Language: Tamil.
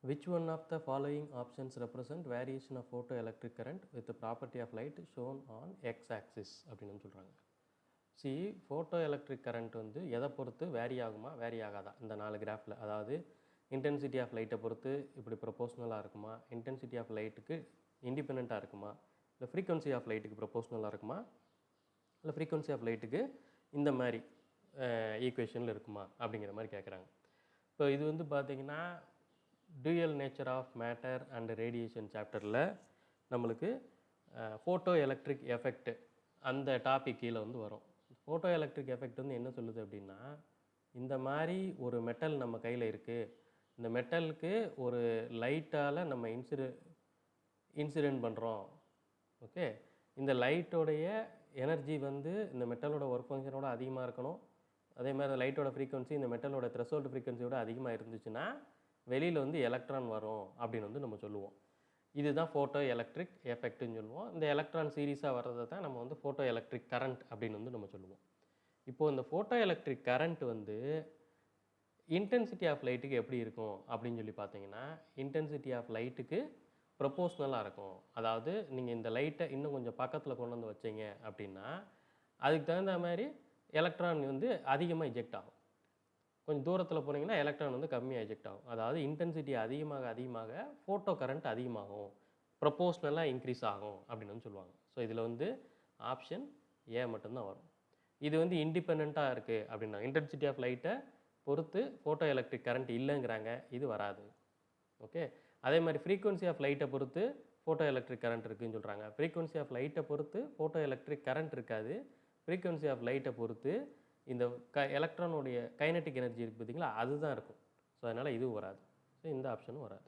Which one of the following options represent variation of photoelectric current with the property of light shown on x-axis அப்படின்னு சொல்கிறாங்க. சி ஃபோட்டோ எலக்ட்ரிக் கரண்ட் வந்து எதை பொறுத்து வேரி ஆகுமா வேரி ஆகாதா இந்த 4 கிராஃபில், அதாவது இன்டென்சிட்டி ஆஃப் லைட்டை பொறுத்து இப்படி ப்ரொபோஷ்னலாக இருக்குமா, இன்டென்சிட்டி ஆஃப் லைட்டுக்கு இண்டிபெண்ட்டாக இருக்குமா, இல்லை ஃப்ரீக்வன்சி ஆஃப் லைட்டுக்கு ப்ரொபோஷ்னலாக இருக்குமா, இல்லை ஃப்ரீக்வன்சி ஆஃப் லைட்டுக்கு இந்த மாதிரி ஈக்குவேஷனில் இருக்குமா அப்படிங்கிற மாதிரி கேட்குறாங்க. இப்போ இது வந்து பார்த்திங்கன்னா dual nature of matter and radiation சாப்டரில் நம்மளுக்கு ஃபோட்டோ எலக்ட்ரிக் எஃபெக்ட் அந்த டாபிக் கீழே வந்து வரும். ஃபோட்டோ எலக்ட்ரிக் எஃபெக்ட் வந்து என்ன சொல்லுது அப்படின்னா, இந்த மாதிரி ஒரு மெட்டல் நம்ம கையில் இருக்குது, இந்த மெட்டலுக்கு ஒரு லைட்டால் நம்ம இன்சிடென்ட் பண்ணுறோம். ஓகே, இந்த லைட்டோடைய எனர்ஜி வந்து இந்த மெட்டலோட ஒர்க் ஃபங்க்ஷனோட அதிகமாக இருக்கணும். அதே மாதிரி லைட்டோட ஃப்ரீக்வன்சி இந்த மெட்டலோட த்ரெஷோல்டு ஃப்ரீக்வன்சியோட அதிகமாக இருந்துச்சுன்னா வெளியில் வந்து எலக்ட்ரான் வரும் அப்படின்னு வந்து நம்ம சொல்லுவோம். இதுதான் ஃபோட்டோ எலக்ட்ரிக் எஃபெக்ட்னு சொல்லுவோம். இந்த எலக்ட்ரான் சீரீஸாக வர்றதை தான் நம்ம வந்து ஃபோட்டோ எலக்ட்ரிக் கரண்ட் அப்படின்னு வந்து நம்ம சொல்லுவோம். இப்போது இந்த ஃபோட்டோ எலக்ட்ரிக் கரண்ட் வந்து இன்டென்சிட்டி ஆஃப் லைட்டுக்கு எப்படி இருக்கும் அப்படின்னு சொல்லி பார்த்தீங்கன்னா, இன்டென்சிட்டி ஆஃப் லைட்டுக்கு ப்ரொபோஷ்னலாக இருக்கும். அதாவது நீங்கள் இந்த லைட்டை இன்னும் கொஞ்சம் பக்கத்தில் கொண்டு வந்து வச்சிங்க அப்படின்னா அதுக்கு தகுந்த மாதிரி எலக்ட்ரான் வந்து அதிகமாக இஜெக்ட் ஆகும். கொஞ்சம் தூரத்தில் போனீங்கன்னா எலக்ட்ரான் வந்து கம்மியாக எஜெக்ட் ஆகும். அதாவது இன்டென்சிட்டி அதிகமாக ஃபோட்டோ கரண்ட் அதிகமாகும், ப்ரொபோஷ்னலாக இன்க்ரீஸ் ஆகும் அப்படின்னு வந்து சொல்லுவாங்க. ஸோ இதில் வந்து ஆப்ஷன் ஏ மட்டும்தான் வரும். இது வந்து இண்டிபெண்ட்டாக இருக்குது அப்படின்னா இன்டென்சிட்டி ஆஃப் லைட்டை பொறுத்து ஃபோட்டோ எலக்ட்ரிக் கரண்ட் இல்லைங்கிறாங்க, இது வராது. ஓகே, அதே மாதிரி ஃப்ரீக்வன்சி ஆஃப் லைட்டை பொறுத்து ஃபோட்டோ எலக்ட்ரிக் கரண்ட் இருக்குதுன்னு சொல்கிறாங்க. ஃப்ரீக்வன்சி ஆஃப் லைட்டை பொறுத்து ஃபோட்டோ எலக்ட்ரிக் கரண்ட் இருக்காது. ஃப்ரீக்வன்சி ஆஃப் லைட்டை பொறுத்து இந்த எலக்ட்ரானுடைய கைனட்டிக் எனர்ஜி இருக்குது பார்த்தீங்களா, அதுதான் இருக்கும். ஸோ அதனால் இதுவும் வராது. ஸோ இந்த ஆப்ஷனும் வராது.